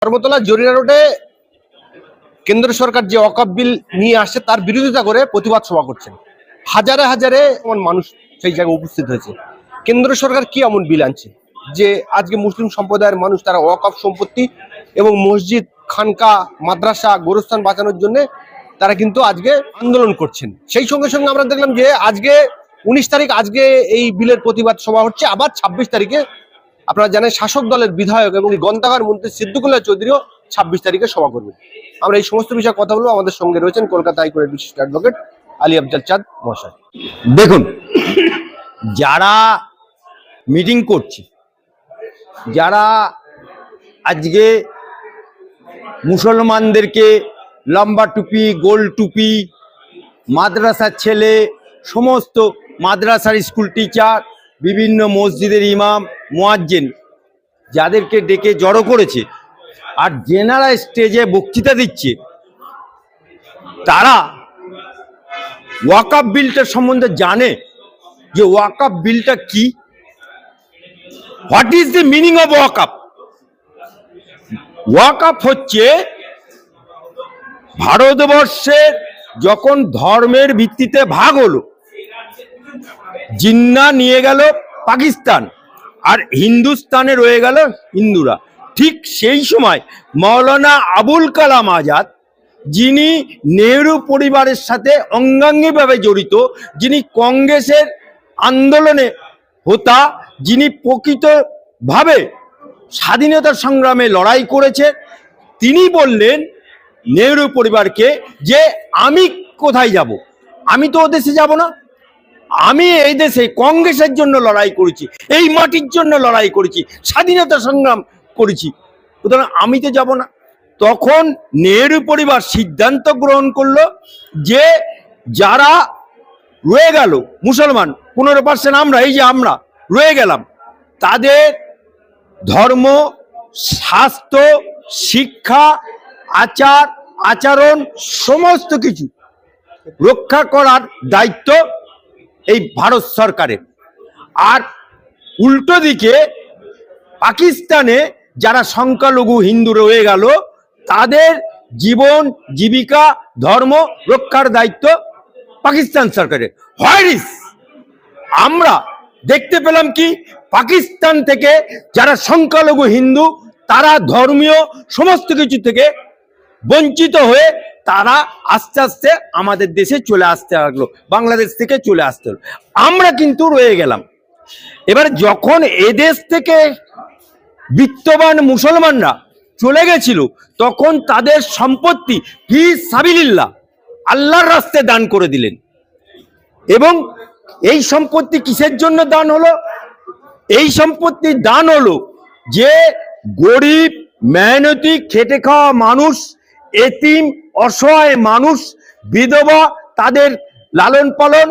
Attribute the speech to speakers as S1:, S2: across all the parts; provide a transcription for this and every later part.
S1: ধর্মতলা জরিনা রোডে কেন্দ্র সরকার যে ওয়াকফ বিল নিয়ে আসছে তার বিরোধিতা করে প্রতিবাদ সভা করছেন। হাজারে হাজারে মানুষ সেই জায়গায় উপস্থিত হয়েছে। কেন্দ্র সরকার কি এমন বিল আনছে যে আজকে মুসলিম সম্প্রদায়ের মানুষ তারা ওয়াকফ সম্পত্তি এবং মসজিদ, খানকা, মাদ্রাসা, গোরস্থান বাঁচানোর জন্য তারা কিন্তু আজকে আন্দোলন করছেন। সেই সঙ্গে সঙ্গে আমরা দেখলাম যে আজকে 19 তারিখ আজকে এই বিলের প্রতিবাদ সভা হচ্ছে, আবার 26 তারিখে আপনারা জানেন শাসক দলের বিধায়ক এবং গ্রন্থাগার মন্ত্রী সিদ্দিকুল্লাহ চৌধুরীও 26 তারিখে সভা করবেন। আমরা এই সমস্ত বিষয়ে কথা বলবো। আমাদের সঙ্গে রয়েছেন কলকাতা হাইকোর্টের বিশিষ্ট অ্যাডভোকেট আলী আফজাল চাঁদ মহাশয়।
S2: দেখুন, যারা মিটিং করছে, যারা আজকে মুসলমানদেরকে লম্বা টুপি, গোল টুপি, মাদ্রাসার ছেলে, সমস্ত মাদ্রাসার স্কুল টিচার, বিভিন্ন মসজিদের ইমাম, মুয়াজ্জিন যাদেরকে ডেকে জড়ো করেছে আর যেনারা স্টেজে বক্তৃতা দিচ্ছে, তারা ওয়াকফ বিলটার সম্বন্ধে জানে যে ওয়াকফ বিলটা কি, what is the meaning of ওয়াকফ। ওয়াকফ হচ্ছে ভারতবর্ষের যখন ধর্মের ভিত্তিতে ভাগ হলো, জিন্না নিয়ে গেল পাকিস্তান আর হিন্দুস্তানে রয়ে গেল হিন্দুরা, ঠিক সেই সময় মৌলানা আবুল কালাম আজাদ, যিনি নেহরু পরিবারের সাথে অঙ্গাঙ্গিভাবে জড়িত, যিনি কংগ্রেসের আন্দোলনে হোতা, যিনি প্রকৃতভাবে স্বাধীনতা সংগ্রামে লড়াই করেছে, তিনি বললেন নেহরু পরিবারকে যে আমি কোথায় যাব, আমি তো ও দেশে যাব না, আমি এই দেশে কংগ্রেসের জন্য লড়াই করেছি, এই মাটির জন্য লড়াই করেছি, স্বাধীনতা সংগ্রাম করেছি, সুতরাং আমি তো যাব না। তখন নেহরু পরিবার সিদ্ধান্ত গ্রহণ করলো যে যারা রয়ে গেল মুসলমান 15% আমরা, এই যে আমরা রয়ে গেলাম, তাদের ধর্ম, স্বাস্থ্য, শিক্ষা, আচার আচরণ সমস্ত কিছু রক্ষা করার দায়িত্ব এই ভারত সরকারের। আর উল্টো দিকে পাকিস্তানে যারা সংখ্যালঘু হিন্দু রয়ে গেল, তাদের জীবন, জীবিকা, ধর্ম রক্ষার দায়িত্ব পাকিস্তান সরকারের। হোয়াইট আমরা দেখতে পেলাম কি, পাকিস্তান থেকে যারা সংখ্যালঘু হিন্দু, তারা ধর্মীয় সমস্ত কিছু থেকে বঞ্চিত হয়ে তারা আস্তে আস্তে আমাদের দেশে চলে আসতে লাগলো, বাংলাদেশ থেকে চলে আসতে হলো, আমরা কিন্তু রয়ে গেলাম। এবার যখন এদেশ থেকে বিত্তবান মুসলমানরা চলে গেছিল, তখন তাদের সম্পত্তি ফি সাবিলিল্লাহ, আল্লাহর রাস্তায় দান করে দিলেন। এবং এই সম্পত্তি কিসের জন্য দান হলো? এই সম্পত্তি দান হলো যে গরিব, মেহনতি, খেটে খাওয়া মানুষ, এতিম, অসহায় মানুষ, বিধবা, তাদের লালন পালন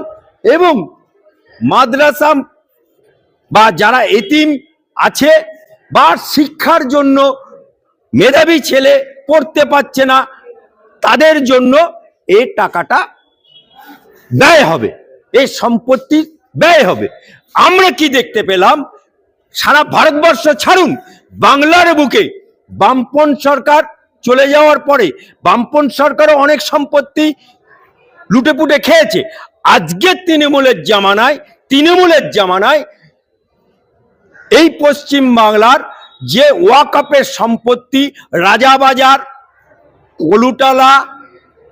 S2: এবং মাদ্রাসা বা যারা এতিম আছে বা শিক্ষার জন্য মেধাবী ছেলে পড়তে পারছে না, তাদের জন্য এই টাকাটা ব্যয় হবে, এই সম্পত্তি ব্যয় হবে। আমরা কি দেখতে পেলাম? সারা ভারতবর্ষ ছাড়ুন, বাংলার বুকে বামপন সরকার চলে যাওয়ার পরে বামপন সরকারও অনেক সম্পত্তি লুটেপুটে খেয়েছে। আজকে তৃণমূলের জামানায় এই পশ্চিম বাংলার যে ওয়াকফের সম্পত্তি, Rajabazar, Kolutola,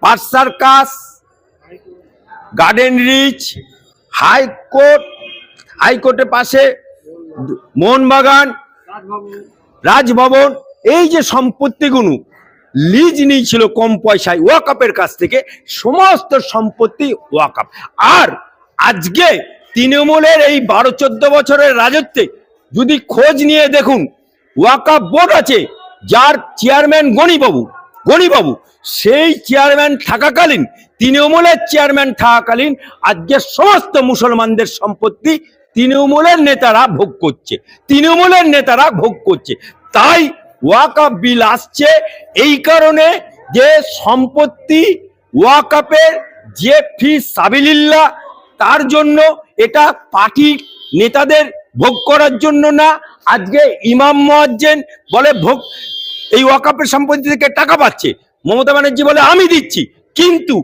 S2: Park Circus, Garden Reach, হাইকোর্টের পাশে মোহনবাগান, রাজভবন, এই যে সম্পত্তিগুলো লিজ নিয়েছিল কম পয়সায় ওয়াকফের কাছ থেকে, সমস্ত সম্পত্তি ওয়াকফ। আর আজকে তৃণমূলের এই 12-14 বছরের রাজত্বে যদি খোঁজ নিয়ে দেখুন, ওয়াকফ বোর্ড আছে, যার চেয়ারম্যান গণিবাবু, সেই চেয়ারম্যান থাকাকালীন, তৃণমূলের চেয়ারম্যান থাকাকালীন আজকে সমস্ত মুসলমানদের সম্পত্তি তৃণমূলের নেতারা ভোগ করছে। তাই ওয়াকফ বিল আসছে এই কারণে যে সম্পত্তি ওয়াকফের যে ফি সাবিলিল্লাহ, তার জন্য, এটা পার্টি নেতাদের ভোগ করার জন্য না। আজকে ইমাম মুয়াজ্জিন বলে ভোগ এই ওয়াকাফের সম্পত্তি থেকে টাকা পাচ্ছে, মমতা ব্যানার্জি বলে আমি দিচ্ছি। কিন্তু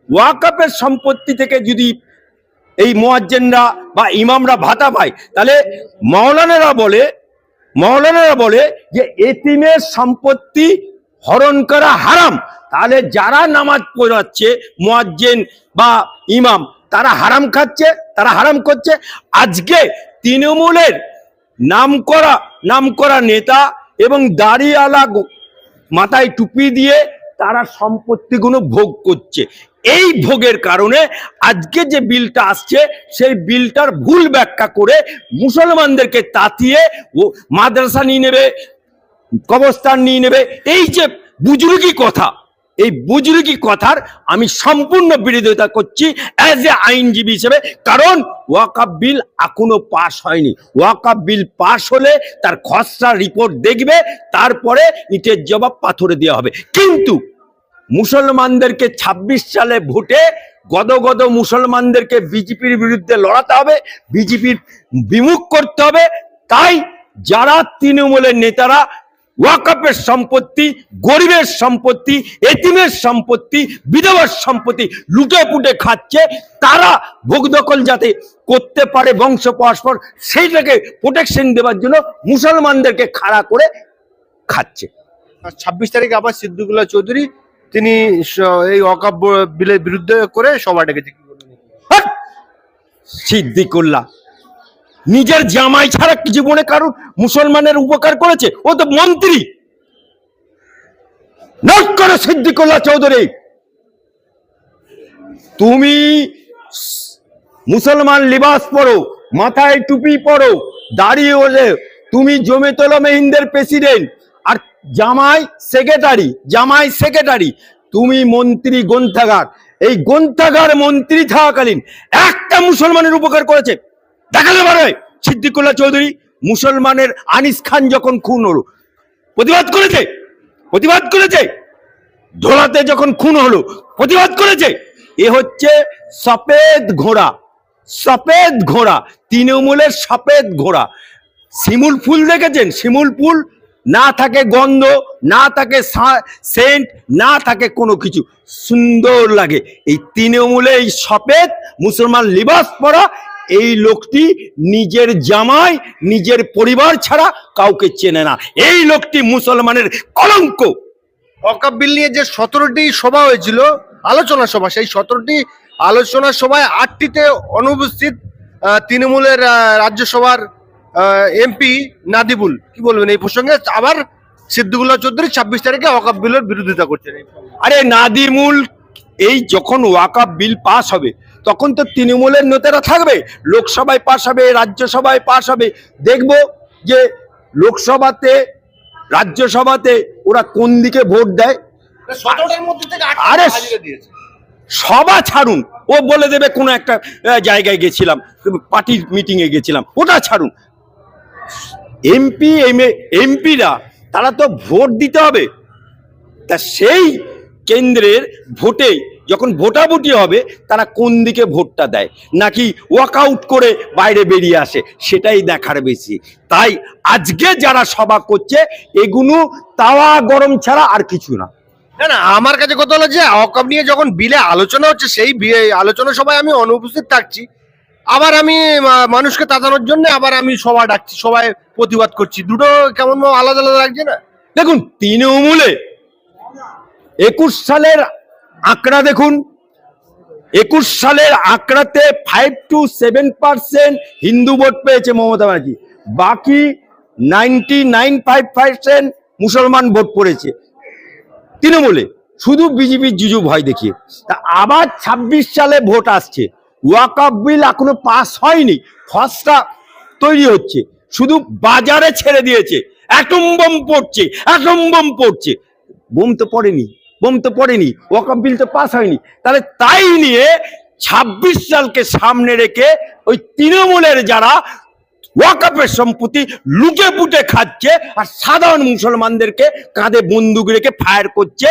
S2: ওয়াকাফের সম্পত্তি থেকে যদি এই মুয়াজ্জিনরা বা ইমামরা ভাতা পায়, তাহলে মাওলানারা বলে যে এতিমের সম্পত্তি হরণ করা হারাম। তাহলে যারা নামাজ পড়াচ্ছে মুয়াজ্জিন বা ইমাম, তারা হারাম খাচ্ছে, তারা হারাম করছে। আজকে তৃণমূলের নামকরা নেতা এবং দাড়িওয়ালা মাথায় টুপি দিয়ে তারা সম্পত্তিগুলো ভোগ করছে। এই ভোগের কারণে আজকে যে বিলটা আসছে সেই বিলটার ভুল ব্যাখ্যা করে মুসলমানদেরকে তাতিয়ে ও মাদ্রাসা নিয়ে নেবে, কবরস্থান নিয়ে নেবে। এই যে বুজুর্গি কথা, এই বুজুর্গি কথার আমি সম্পূর্ণ বিরোধিতা করছি অ্যাজ এ আইনজীবী হিসেবে। কারণ ওয়াকাফ বিল এখনো পাস হয়নি। ওয়াকাফ বিল পাস হলে তার খসড়া রিপোর্ট দেখবে, তারপরে ইটের জবাব পাথরে দেওয়া হবে। কিন্তু মুসলমানদেরকে 26 সালে ভোটে গদগদ মুসলমানদেরকে বিজেপির বিরুদ্ধে লড়াতে হবে, বিজেপির বিমুখ করতে হবে। তাই যারা তৃণমূলের নেতারা ওয়াকাফের সম্পত্তি, গরিবের সম্পত্তি, এতিমের সম্পত্তি, বিধবার সম্পত্তি লুটে পুটে খাচ্ছে, তারা ভোগ দখল যাতে করতে পারে বংশ পরস্পর, সেইটাকে প্রোটেকশন দেওয়ার জন্য মুসলমানদেরকে খাড়া করে খাচ্ছে।
S1: 26 তারিখে আবার সিদ্দিকুল্লাহ চৌধুরী তিনি এই ওয়াকাফ বিলের বিরুদ্ধে করে সভা ডেকেছে। কি বলবেন?
S2: সিদ্দিকুল্লাহ নিজের জামাই ছাড়া জীবনে কারোর মুসলমানের উপকার করেছে? ও তো মন্ত্রী। নোট করো সিদ্দিকুল্লাহ চৌধুরী, তুমি মুসলমান লিবাস পরো, মাথায় টুপি পরো, দাঁড়িয়ে ওলে, তুমি জমিয়তুল মুসলিমিনের প্রেসিডেন্ট আর জামাই সেক্রেটারি, তুমি মন্ত্রী গ্রন্থাগার। এই গ্রন্থাগার মন্ত্রী থাকাকালীন একটা মুসলমানের উপকার করেছে? দেখালে পারে সিদ্দিকুল্লাহ চৌধুরী। মুসলমানের আনিস খান যখন খুন হলো প্রতিবাদ করেছে, ধোলাতে যখন খুন হলো প্রতিবাদ করেছে। এ হচ্ছে সফেদ ঘোড়া, তৃণমূলের সফেদ ঘোড়া। শিমুল ফুল দেখেছেন? শিমুল ফুল না থাকে গন্ধ, না থাকে সেন্ট, না থাকে কোনো কিছু, সুন্দর লাগে। এই তৃণমূলে এই সফেদ মুসলমান লিবাস পরা এই লোকটি নিজের জামাই, নিজের পরিবার ছাড়া কাউকে চেনে না। এই লোকটি মুসলমানের কলঙ্ক।
S1: ওয়াকাফ বিল নিয়ে যে 17টি সভা হয়েছিল, আলোচনা সভা, সেই 17টি আলোচনা সভায় 8টিতে অনুপস্থিত তৃণমূলের রাজ্যসভার এমপি নাদিবুল। কি বলবেন এই প্রসঙ্গে? আবার সিদ্দিকুল্লাহ চৌধুরী 26 তারিখে ওয়াকাফ বিলের বিরোধিতা করছেন।
S2: আরে নাদিমুল, এই যখন ওয়াকাফ বিল পাস হবে তখন তো তৃণমূলের নেতারা থাকবে, লোকসভায় পাস হবে, রাজ্যসভায় পাস হবে। দেখবো যে লোকসভাতে, রাজ্যসভাতে ওরা কোন দিকে ভোট দেয়।
S1: 17টার মধ্যে থেকে 8টা
S2: আরে
S1: হাজিরা দিয়েছে।
S2: সভা ছাড়ুন, ও বলে দেবে কোনো একটা জায়গায় গেছিলাম, পার্টির মিটিং এ গেছিলাম, ওটা ছাড়ুন। এমপিরা তারা তো ভোট দিতে হবে। তা সেই কেন্দ্রের ভোটে যখন ভোটাভুটি হবে, তারা কোন দিকে ভোটটা দেয়, নাকি ওয়াকআউট করে বাইরে বেরিয়ে আসে, সেটাই দেখার বেশি। তাই আজকে যারা সভা করছে এগুলো তাওয়া গরম ছাড়া আর কিছু না।
S1: না, আমার কাছে কথা হলো যে ওয়াকাফ নিয়ে যখন বিলে আলোচনা হচ্ছে, সেই আলোচনা সভায় আমি অনুপস্থিত থাকছি, আবার আমি মানুষকে তাড়ানোর জন্য আবার আমি সভা ডাকছি, সবাই প্রতিবাদ করছি, দুটো কেমন আলাদা আলাদা লাগছে না?
S2: দেখুন, তৃণমূলে 21 সালের আঁকড়া দেখুন, 21 সালের আঁকড়াতে 5 to 7% হিন্দু ভোট পেয়েছে মমতা ব্যানার্জি, বাকি 99.5% মুসলমান ভোট পড়েছে তৃণমূলে, শুধু বিজেপির জুজু ভয় দেখিয়ে। তা আবার 26 সালে ভোট আসছে, ওয়াকআপ বিল এখনো পাস হয়নি, খসড়া তৈরি হচ্ছে, শুধু বাজারে ছেড়ে দিয়েছে। অ্যাটম বোম পড়ছে, বোম তো পড়েনি, ওয়াকআপ বিল তো পাস হয়নি। তাহলে তাই নিয়ে 26 সালকে সামনে রেখে ওই তৃণমূলের যারা ওয়াকআপের সম্পত্তি লুটে পুটে খাচ্ছে আর সাধারণ মুসলমানদেরকে কাঁধে বন্দুক রেখে ফায়ার করছে,